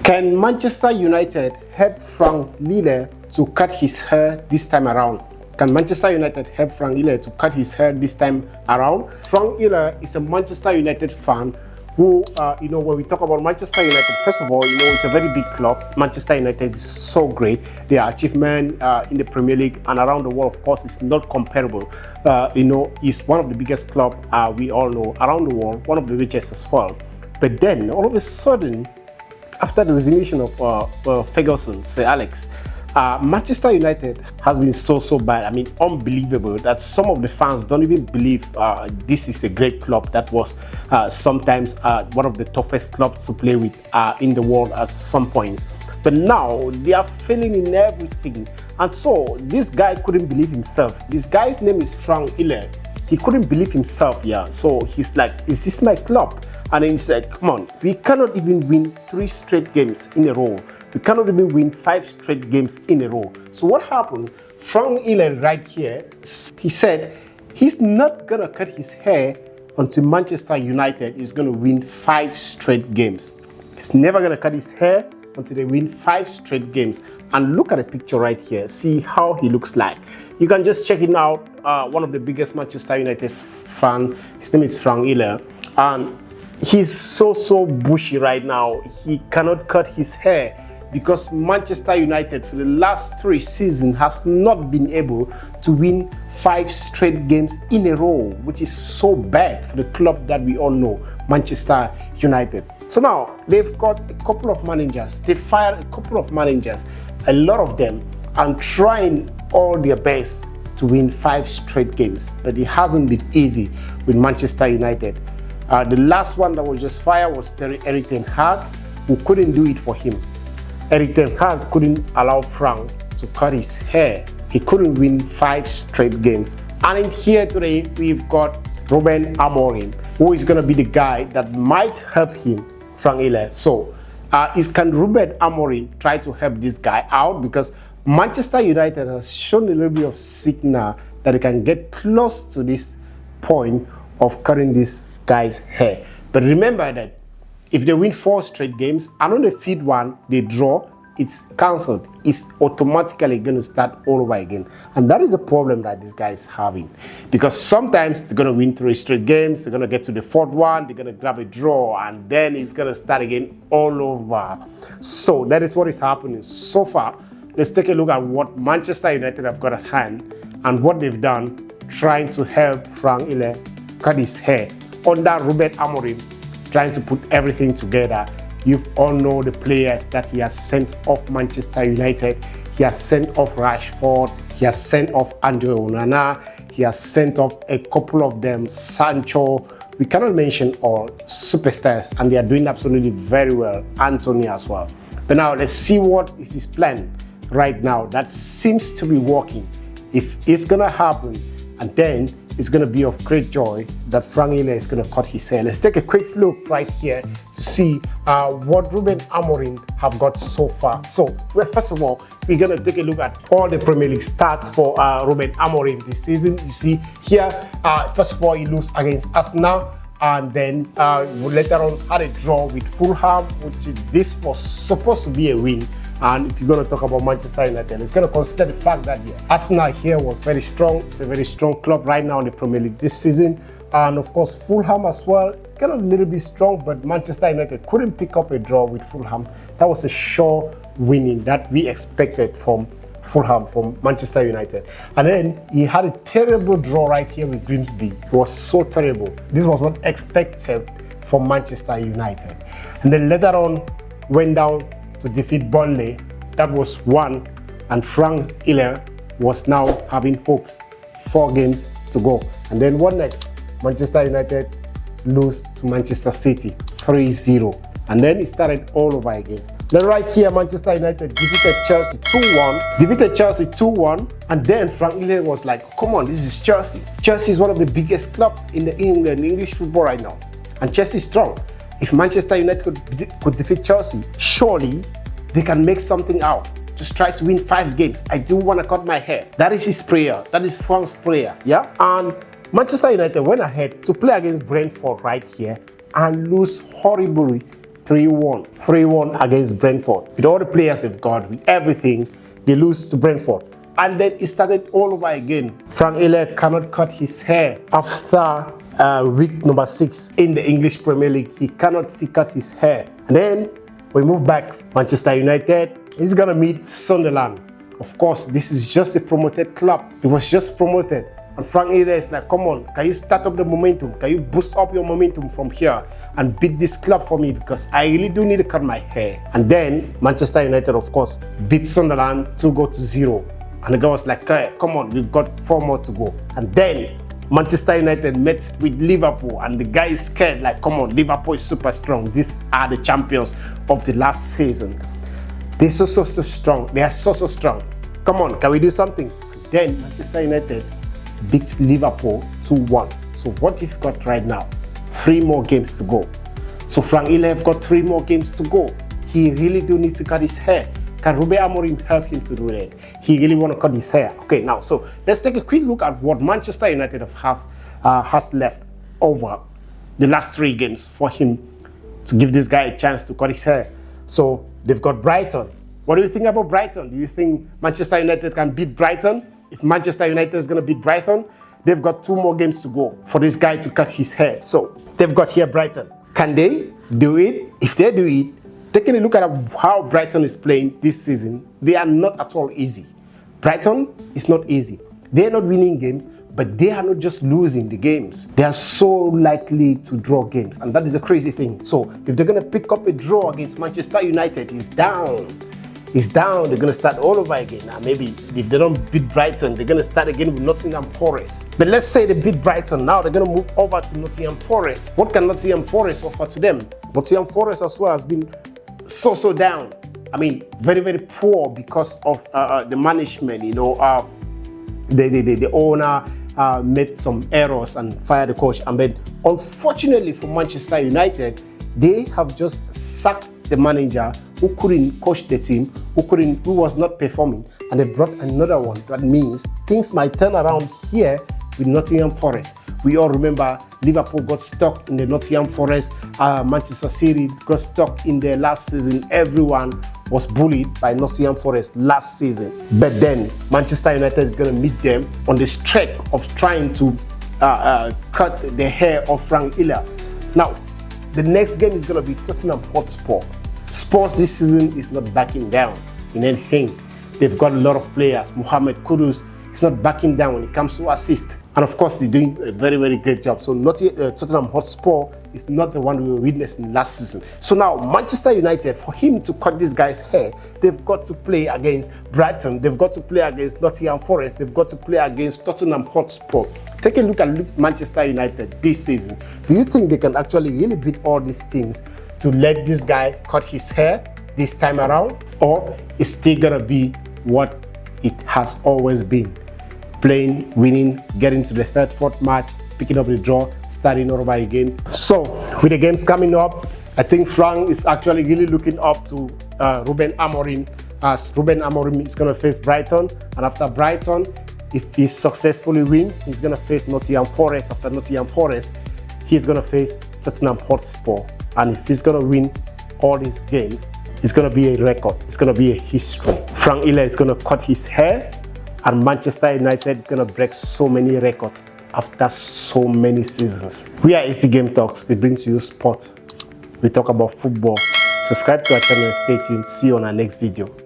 Can Manchester United help Frank Lille to cut his hair this time around? Can Manchester United help Frank Lille to cut his hair this time around? Frank Lille is a Manchester United fan who, when we talk about Manchester United, first of all, it's a very big club. Manchester United is so great. Their achievement in the Premier League and around the world, of course, is not comparable. It's one of the biggest clubs we all know around the world, one of the richest as well. But then, all of a sudden, after the resignation of Ferguson, Sir Alex, Manchester United has been so bad. I mean, unbelievable that some of the fans don't even believe this is a great club that was sometimes one of the toughest clubs to play with in the world at some points. But now they are failing in everything. And so this guy couldn't believe himself. This guy's name is Frank Lille. He couldn't believe himself, yeah. So he's like, is this my club? And then he said, come on, we cannot even win 3 straight games in a row. We cannot even win 5 straight games in a row. So what happened? Frank Lille right here, he said he's not going to cut his hair until Manchester United is going to win 5 straight games. He's never going to cut his hair until they win 5 straight games. And look at the picture right here. See how he looks like. You can just check it out. One of the biggest Manchester United fan. His name is Frank Lille. And he's so bushy right now. He cannot cut his hair because Manchester United for the last 3 seasons has not been able to win 5 straight games in a row, which is so bad for the club that we all know, Manchester United. So now they've got a couple of managers. They fired a couple of managers. A lot of them are trying all their best to win 5 straight games, but it hasn't been easy with Manchester United. The last one that was just fired was Erik ten Hag, who couldn't do it for him. Erik ten Hag couldn't allow Frank to cut his hair. He couldn't win 5 straight games. And in here today, we've got Rúben Amorim, who is going to be the guy that might help him, Frank Lille. So, can Rúben Amorim try to help this guy out? Because Manchester United has shown a little bit of signal that they can get close to this point of cutting this guy's hair. But remember that if they win 4 straight games and on the 5th one they draw, it's cancelled. It's automatically going to start all over again. And that is a problem that this guy is having. Because sometimes they're going to win 3 straight games, they're going to get to the 4th one, they're going to grab a draw, and then it's going to start again all over. So that is what is happening so far. Let's take a look at what Manchester United have got at hand and what they've done trying to help Frank Lille cut his hair under Rúben Amorim, trying to put everything together. You all know the players that he has sent off Manchester United. He has sent off Rashford. He has sent off Andre Onana. He has sent off a couple of them, Sancho. We cannot mention all superstars, and they are doing absolutely very well. Anthony as well. But now let's see what is his plan right now. That seems to be working. If it's gonna happen, and then it's going to be of great joy that Frank Lille is going to cut his hair. Let's take a quick look right here to see what Rúben Amorim have got so far. So, well, first of all, we're going to take a look at all the Premier League stats for Rúben Amorim this season. You see here, first of all, he loses against Arsenal, and then later on had a draw with Fulham, this was supposed to be a win. And if you're going to talk about Manchester United, it's going to consider the fact that Arsenal here was very strong. It's a very strong club right now in the Premier League this season. And of course, Fulham as well, kind of a little bit strong, but Manchester United couldn't pick up a draw with Fulham. That was a sure winning that we expected from Fulham, from Manchester United. And then he had a terrible draw right here with Grimsby. It was so terrible. This was not expected from Manchester United. And then later on, went down to defeat Burnley. That was 1, and Frank Lille was now having hopes. 4 games to go. And then what next? Manchester United lose to Manchester City 3-0. And then it started all over again. Then right here, Manchester United defeated Chelsea 2-1. And then Frank Lille was like, come on, this is Chelsea. Chelsea is one of the biggest clubs in English football right now. And Chelsea is strong. If Manchester United could defeat Chelsea, surely they can make something out. Just try to win 5 games. I do want to cut my hair. That is his prayer. That is Frank's prayer. Yeah. And Manchester United went ahead to play against Brentford right here and lose horribly 3-1. 3-1 against Brentford. With all the players they've got, with everything, they lose to Brentford. And then it started all over again. Frank Iller cannot cut his hair after week number 6 in the English Premier League. He cannot cut his hair. And then we move back. Manchester United is going to meet Sunderland. Of course, this is just a promoted club. It was just promoted. And Frank Iller is like, come on, can you start up the momentum? Can you boost up your momentum from here and beat this club for me? Because I really do need to cut my hair. And then Manchester United, of course, beat Sunderland 2-0. And the guy was like, hey, come on, we've got 4 more to go. And then Manchester United met with Liverpool, and the guy is scared, like, come on, Liverpool is super strong. These are the champions of the last season. They're so strong. They are so strong. Come on, can we do something? And then Manchester United beat Liverpool 2-1. So what you've got right now, 3 more games to go. So Frank Iller have got 3 more games to go. He really do need to cut his hair. Can Rúben Amorim help him to do that? He really want to cut his hair. Okay, now, so let's take a quick look at what Manchester United has left over the last 3 games for him to give this guy a chance to cut his hair. So they've got Brighton. What do you think about Brighton? Do you think Manchester United can beat Brighton? If Manchester United is going to beat Brighton, they've got 2 more games to go for this guy to cut his hair. So they've got here Brighton. Can they do it? If they do it, taking a look at how Brighton is playing this season, they are not at all easy. Brighton is not easy. They are not winning games, but they are not just losing the games. They are so likely to draw games, and that is a crazy thing. So if they're going to pick up a draw against Manchester United, it's down. It's down. They're going to start all over again. Now, maybe if they don't beat Brighton, they're going to start again with Nottingham Forest. But let's say they beat Brighton. Now they're going to move over to Nottingham Forest. What can Nottingham Forest offer to them? Nottingham Forest as well has been so down. I mean, very poor because of the management. You know, the owner made some errors and fired the coach. And then, unfortunately for Manchester United, they have just sacked the manager who couldn't coach the team, who was not performing, and they brought another one. That means things might turn around here with Nottingham Forest. We all remember Liverpool got stuck in the Nottingham Forest. Manchester City got stuck in there last season. Everyone was bullied by Nottingham Forest last season. But then Manchester United is going to meet them on the streak of trying to cut the hair of Frank Iller. Now, the next game is going to be Tottenham Hotspur. Spurs this season is not backing down in anything. They've got a lot of players. Mohamed Kudus is not backing down when it comes to assist. And of course, they're doing a very great job. So Tottenham Hotspur is not the one we were witnessing last season. So now, Manchester United, for him to cut this guy's hair, they've got to play against Brighton. They've got to play against Nottingham Forest. They've got to play against Tottenham Hotspur. Take a look at Manchester United this season. Do you think they can actually really beat all these teams to let this guy cut his hair this time around? Or is it still going to be what it has always been? Playing, winning, getting to the 3rd, 4th match, picking up the draw, starting over again. So, with the games coming up, I think Frank is actually really looking up to Rúben Amorim, as Rúben Amorim is going to face Brighton. And after Brighton, if he successfully wins, he's going to face Nottingham Forest. After Nottingham Forest, he's going to face Tottenham Hotspur. And if he's going to win all these games, it's going to be a record. It's going to be a history. Frank Iller is going to cut his hair, and Manchester United is going to break so many records after so many seasons. We are AC Game Talks. We bring to you sport. We talk about football. Subscribe to our channel and stay tuned. See you on our next video.